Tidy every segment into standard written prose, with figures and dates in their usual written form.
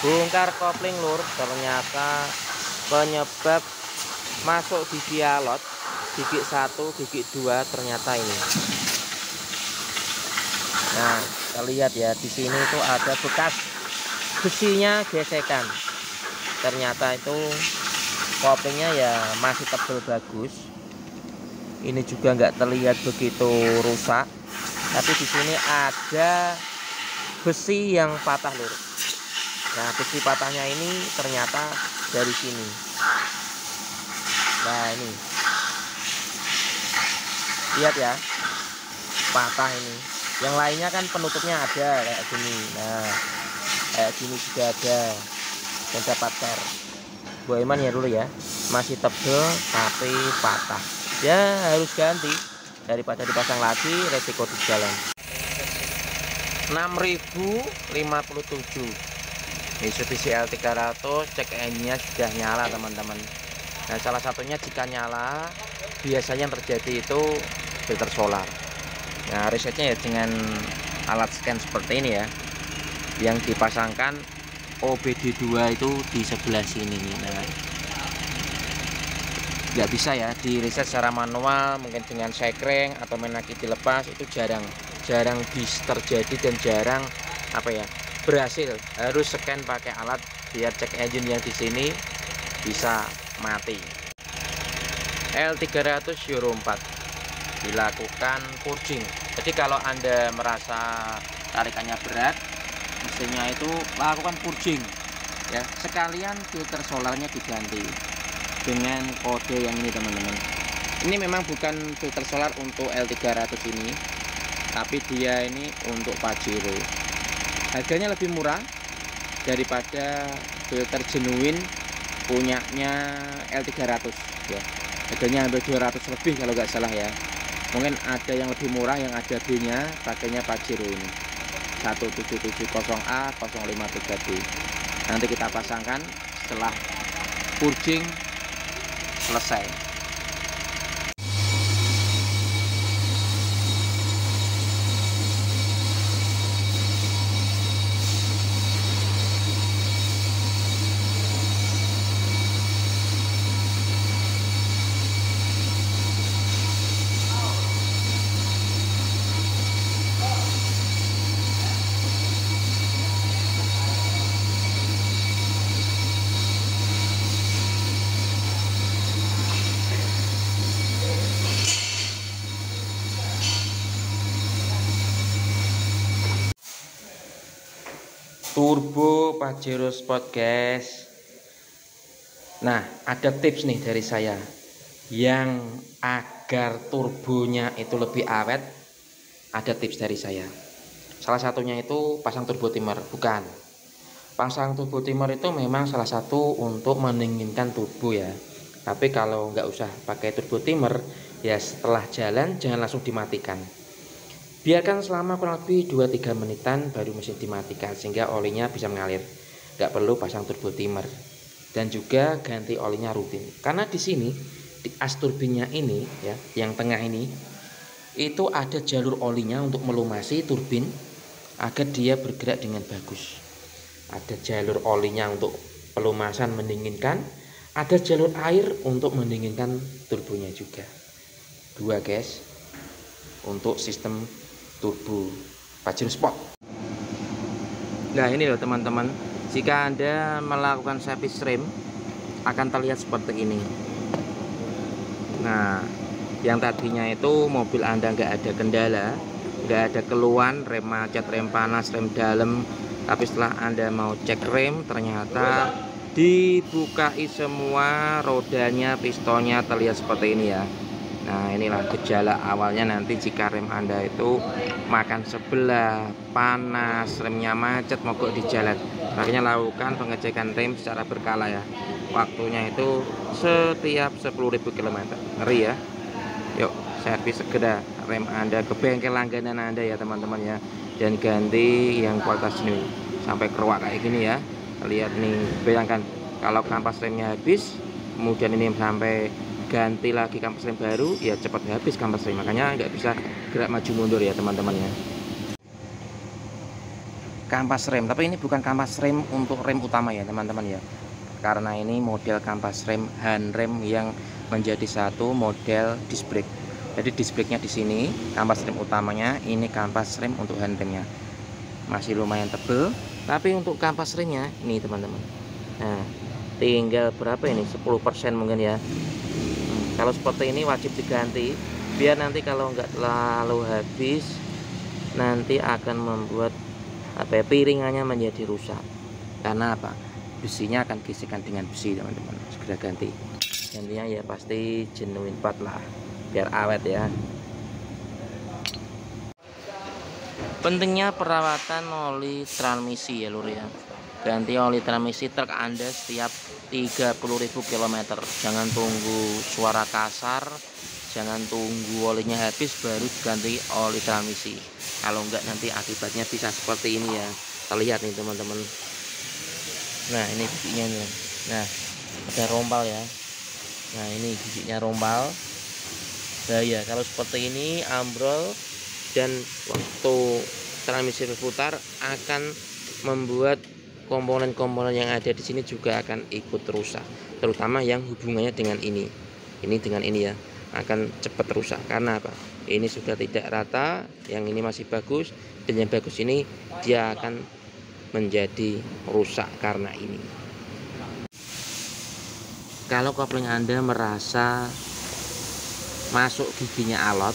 Bongkar kopling lur, ternyata penyebab masuk gigi alot gigi 1 gigi 2 ternyata ini. Nah, kita lihat ya, di sini tuh ada bekas besinya gesekan. Ternyata itu koplingnya ya masih tebal bagus. Ini juga nggak terlihat begitu rusak. Tapi di sini ada besi yang patah lur. Nah, besi patahnya ini ternyata dari sini. Nah, ini lihat ya, patah ini. Yang lainnya kan penutupnya ada kayak gini. Nah, kayak gini juga ada dan dapat ter. Boeman ya dulu ya, masih tebel tapi patah. Ya harus ganti daripada dipasang lagi resiko di jalan. 6057 Mitsubishi L300, cek engine-nya sudah nyala teman-teman. Nah, salah satunya jika nyala biasanya yang terjadi itu filter solar. Nah, risetnya ya dengan alat scan seperti ini ya, yang dipasangkan OBD2 itu di sebelah sini. Nah, nggak bisa ya di reset secara manual, mungkin dengan sekring atau menaki dilepas itu jarang terjadi dan jarang berhasil. Harus scan pakai alat biar cek engine yang di sini bisa mati. L300 Euro 4 dilakukan purging. Jadi kalau Anda merasa tarikannya berat, mesinnya itu lakukan purging ya, sekalian filter solarnya diganti dengan kode yang ini teman-teman. Ini memang bukan filter solar untuk L300 ini, tapi dia ini untuk Pajero. Harganya lebih murah daripada filter genuine punyanya L300 ya. Harganya hampir 200 lebih kalau nggak salah ya. Mungkin ada yang lebih murah yang ada B-nya, pakainya Pajero ini 1770A 053D. Nanti kita pasangkan setelah purging selesai. Turbo Pajero Sport guys. Nah, ada tips nih dari saya yang agar turbonya itu lebih awet. Ada tips dari saya. Salah satunya itu pasang turbo timer. Bukan, pasang turbo timer itu memang salah satu untuk mendinginkan turbo ya. Tapi kalau nggak usah pakai turbo timer ya, setelah jalan jangan langsung dimatikan. Biarkan selama kurang lebih 2-3 menitan baru mesin dimatikan sehingga olinya bisa mengalir. Nggak perlu pasang turbo timer. Dan juga ganti olinya rutin. Karena di sini di as turbinnya ini ya, yang tengah ini itu ada jalur olinya untuk melumasi turbin agar dia bergerak dengan bagus. Ada jalur olinya untuk pelumasan mendinginkan, ada jalur air untuk mendinginkan turbonya juga. Dua guys, untuk sistem turbo Pajero Sport. Nah, ini loh teman-teman, jika Anda melakukan service rem akan terlihat seperti ini. Nah, yang tadinya itu mobil Anda nggak ada kendala, nggak ada keluhan rem macet, rem panas, rem dalam, tapi setelah Anda mau cek rem ternyata dibukai semua rodanya, pistonnya terlihat seperti ini ya. Nah, inilah gejala awalnya nanti jika rem Anda itu makan sebelah, panas, remnya macet, mogok di jalan. Makanya lakukan pengecekan rem secara berkala ya. Waktunya itu setiap 10.000 km. Ngeri ya. Yuk, servis segera rem Anda ke bengkel langganan Anda ya teman-teman ya. Dan ganti yang kualitas new sampai keruak kayak gini ya. Lihat nih, bayangkan kalau kampas remnya habis, kemudian ini sampai ganti lagi kampas rem baru ya, cepat habis kampas rem. Makanya nggak bisa gerak maju mundur ya teman-teman ya. kampas rem, tapi ini bukan kampas rem untuk rem utama ya teman-teman ya, karena ini model kampas rem hand rem yang menjadi satu model disc brake. Jadi disc brake-nya di sini, kampas rem utamanya, ini kampas rem untuk hand remnya. Masih lumayan tebel, tapi untuk kampas remnya ini teman-teman. Nah, tinggal berapa ini? 10% mungkin ya. Kalau seperti ini wajib diganti, biar nanti kalau nggak terlalu habis nanti akan membuat piringannya menjadi rusak. Karena apa? Besinya akan gesekan dengan besi teman-teman. Segera ganti. Gantinya ya pasti genuine part lah, biar awet ya. Pentingnya perawatan oli transmisi ya lur ya. Ganti oli transmisi truk Anda setiap 30.000 km. Jangan tunggu suara kasar, jangan tunggu olinya habis baru ganti oli transmisi. Kalau enggak nanti akibatnya bisa seperti ini ya. Terlihat nih teman-teman. Nah, ini giginya nih. Nah, ada rompal ya. Nah, ini giginya rompal. Bahaya kalau seperti ini ambrol, dan waktu transmisi berputar akan membuat komponen-komponen yang ada di sini juga akan ikut rusak, terutama yang hubungannya dengan ini dengan ini ya, akan cepat rusak. Karena apa? Ini sudah tidak rata, yang ini masih bagus, dan yang bagus ini dia akan menjadi rusak karena ini. Kalau kopling Anda merasa masuk giginya alot,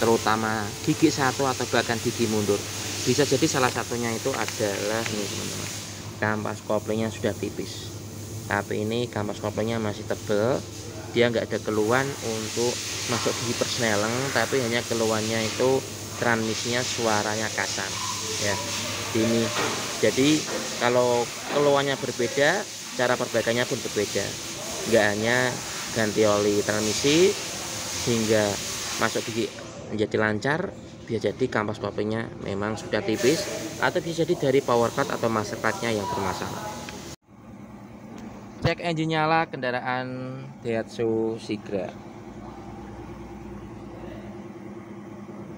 terutama gigi satu atau bahkan gigi mundur, bisa jadi salah satunya itu adalah ini teman-teman, kampas koplingnya sudah tipis, tapi ini kampas koplingnya masih tebal. Dia nggak ada keluhan untuk masuk gigi persneleng, tapi hanya keluhannya itu transmisinya suaranya kasar ya ini. Jadi kalau keluhannya berbeda, cara perbaikannya pun berbeda. Nggak hanya ganti oli transmisi sehingga masuk gigi menjadi lancar, bisa jadi kampas koplingnya memang sudah tipis, atau bisa jadi dari power cut atau master cut-nya yang bermasalah. Cek engine nyala kendaraan Daihatsu Sigra.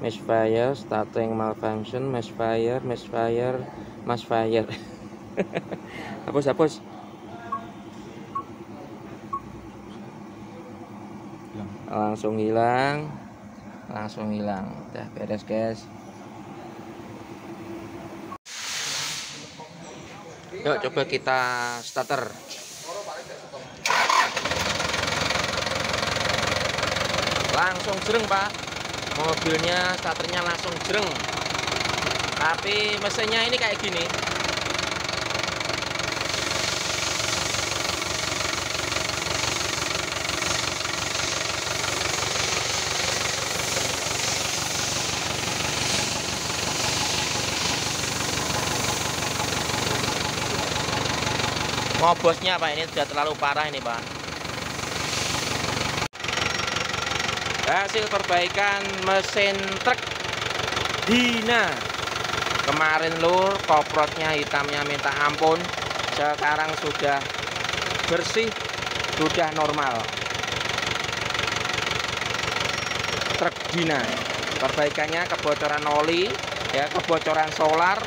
Misfire, starting malfunction, misfire. hapus. Langsung hilang. Udah beres guys. Yuk coba kita starter. Langsung jreng pak, mobilnya starternya langsung jreng, tapi mesinnya ini kayak gini. Ngobosnya pak, ini sudah terlalu parah ini pak. Hasil perbaikan mesin truk Dina kemarin lur, koprotnya hitamnya minta ampun, sekarang sudah bersih, sudah normal. Truk Dina perbaikannya kebocoran oli ya, kebocoran solar,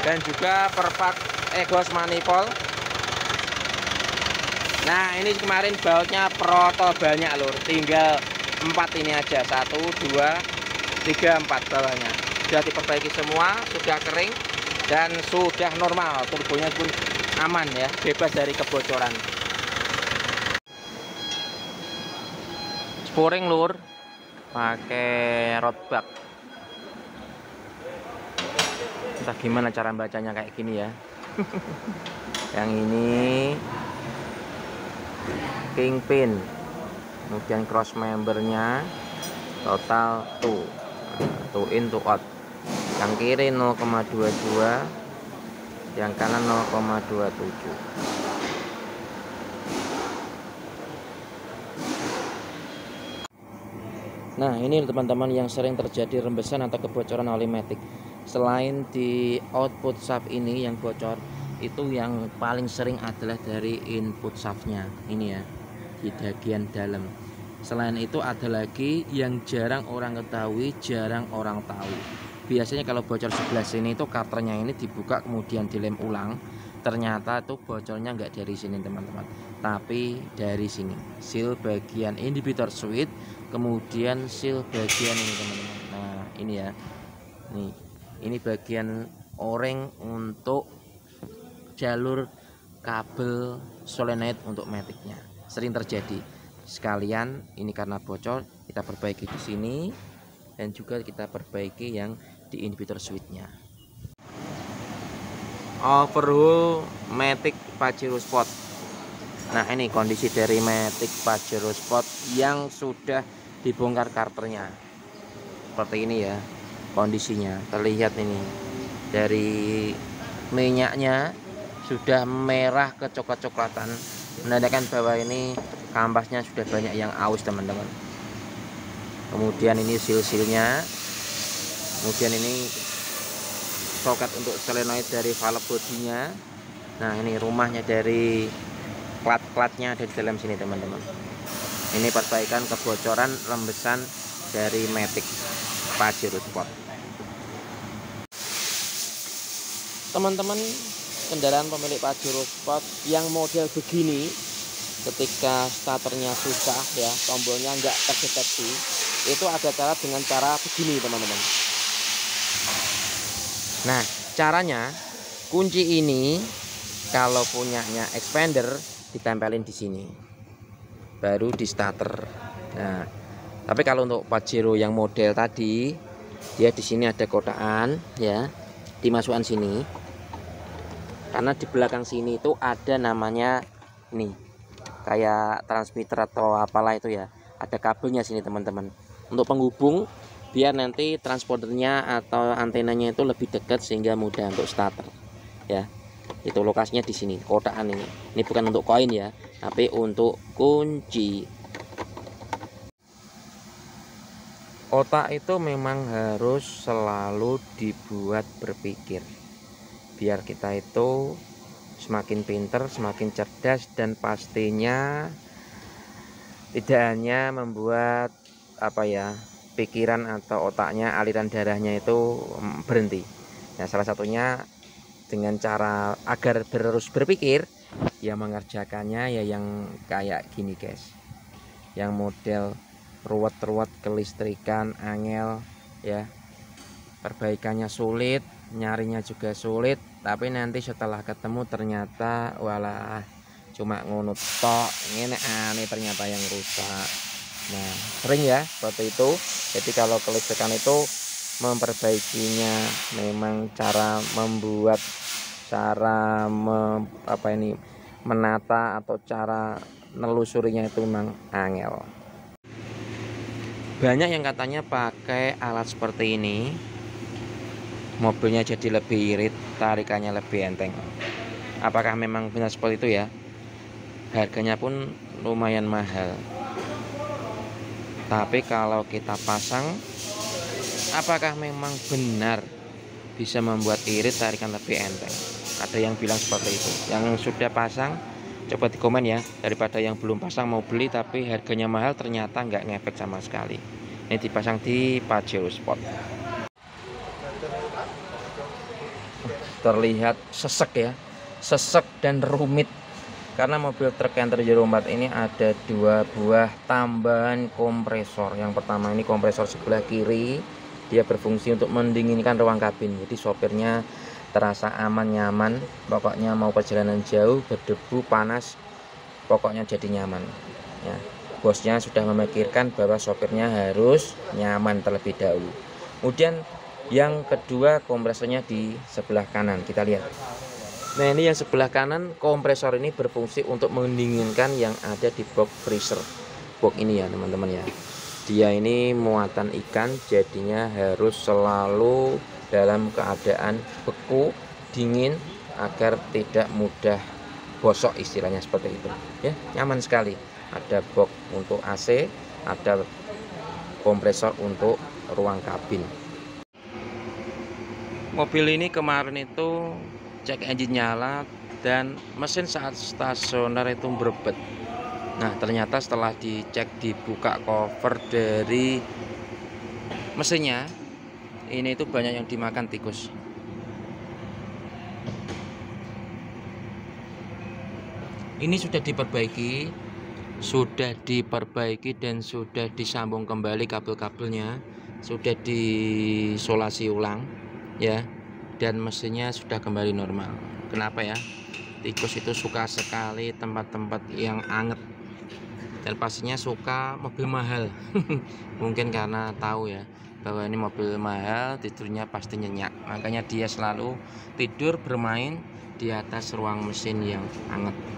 dan juga perpak exhaust manifold. Nah ini kemarin bautnya proto banyak lur, tinggal 4 ini aja, 1, 2, 3, 4 bawahnya sudah diperbaiki semua, sudah kering dan sudah normal. Turbonya pun aman ya, bebas dari kebocoran. Sporing lur, pakai road bag. Entah gimana cara bacanya kayak gini ya. Yang ini kingpin, kemudian cross membernya total 2 in 2 out. Yang kiri 0,22, yang kanan 0,27. Nah ini teman-teman yang sering terjadi rembesan atau kebocoran oli matic. Selain di output shaft ini yang bocor, itu yang paling sering adalah dari input shaftnya ini ya, di bagian dalam. Selain itu ada lagi yang jarang orang ketahui, jarang orang tahu, Biasanya kalau bocor sebelah sini itu karternya ini dibuka kemudian dilem ulang. Ternyata itu bocornya nggak dari sini teman-teman, tapi dari sini seal bagian inhibitor switch, kemudian seal bagian ini teman-teman. Nah ini ya, ini bagian o-ring untuk jalur kabel solenoid untuk maticnya. Sering terjadi sekalian, ini karena bocor kita perbaiki di sini dan juga kita perbaiki yang di inhibitor switchnya. Overhaul matic Pajero Sport. Nah ini kondisi dari matic Pajero Sport yang sudah dibongkar karternya. Seperti ini ya kondisinya, terlihat ini dari minyaknya sudah merah kecoklat-coklatan, menandakan bahwa ini kampasnya sudah banyak yang aus teman-teman. Kemudian ini seal-sealnya, kemudian ini soket untuk solenoid dari valve bodinya. Nah ini rumahnya dari plat-platnya ada di dalam sini teman-teman. Ini perbaikan kebocoran rembesan dari matic Pajero Sport. Teman-teman, kendaraan pemilik Pajero Sport yang model begini, ketika starternya susah ya, tombolnya nggak terdeteksi, itu ada cara dengan cara begini teman-teman. Nah caranya, kunci ini kalau punyanya expander ditempelin di sini, baru di starter. Nah tapi kalau untuk Pajero yang model tadi, dia di sini ada kotaan ya, dimasukkan sini, karena di belakang sini itu ada namanya nih kayak transmitter atau apalah itu ya, ada kabelnya sini teman-teman untuk penghubung, biar nanti transporternya atau antenanya itu lebih dekat sehingga mudah untuk starter ya. Itu lokasinya di sini kotaan ini bukan untuk koin ya, tapi untuk kunci. Otak itu memang harus selalu dibuat berpikir, biar kita itu semakin pinter, semakin cerdas, dan pastinya tidak hanya membuat pikiran atau otaknya, aliran darahnya itu berhenti. Nah salah satunya dengan cara agar terus berpikir ya, mengerjakannya ya yang kayak gini guys, yang model ruwet-ruwet kelistrikan angel ya, perbaikannya sulit, nyarinya juga sulit, tapi nanti setelah ketemu ternyata walah cuma ngunut tok, ini aneh ternyata yang rusak. Nah sering ya seperti itu. Jadi kalau kelistrikan itu memperbaikinya memang cara membuat, cara menata atau cara nelusurinya itu memang angel. Banyak yang katanya pakai alat seperti ini mobilnya jadi lebih irit, tarikannya lebih enteng. Apakah memang benar seperti itu ya? Harganya pun lumayan mahal. Tapi kalau kita pasang, apakah memang benar bisa membuat irit, tarikan lebih enteng? Ada yang bilang seperti itu. Yang sudah pasang coba di komen ya, daripada yang belum pasang mau beli tapi harganya mahal ternyata nggak ngefek sama sekali. Ini dipasang di Pajero Sport. Terlihat sesek ya, sesek dan rumit, karena mobil truk Canter 04 ini ada dua buah tambahan kompresor. Yang pertama ini kompresor sebelah kiri, dia berfungsi untuk mendinginkan ruang kabin, jadi sopirnya terasa aman, nyaman, pokoknya mau perjalanan jauh, berdebu, panas, pokoknya jadi nyaman ya. Bosnya sudah memikirkan bahwa sopirnya harus nyaman terlebih dahulu. Kemudian yang kedua kompresornya di sebelah kanan, kita lihat. Nah ini yang sebelah kanan, kompresor ini berfungsi untuk mendinginkan yang ada di box freezer box ini ya teman-teman ya. Dia ini muatan ikan, jadinya harus selalu dalam keadaan beku, dingin, agar tidak mudah bosok, istilahnya seperti itu ya. Nyaman sekali, ada box untuk AC, ada kompresor untuk ruang kabin. Mobil ini kemarin itu cek engine nyala dan mesin saat stasioner itu berebet. Nah ternyata setelah dicek, dibuka cover dari mesinnya, Ini itu banyak yang dimakan tikus. Ini sudah diperbaiki dan sudah disambung kembali kabel-kabelnya, sudah disolasi ulang ya, dan mesinnya sudah kembali normal. Kenapa ya? Tikus itu suka sekali tempat-tempat yang anget, dan pastinya suka mobil mahal. Mungkin karena tahu ya bahwa ini mobil mahal, tidurnya pasti nyenyak, makanya dia selalu tidur bermain di atas ruang mesin yang anget.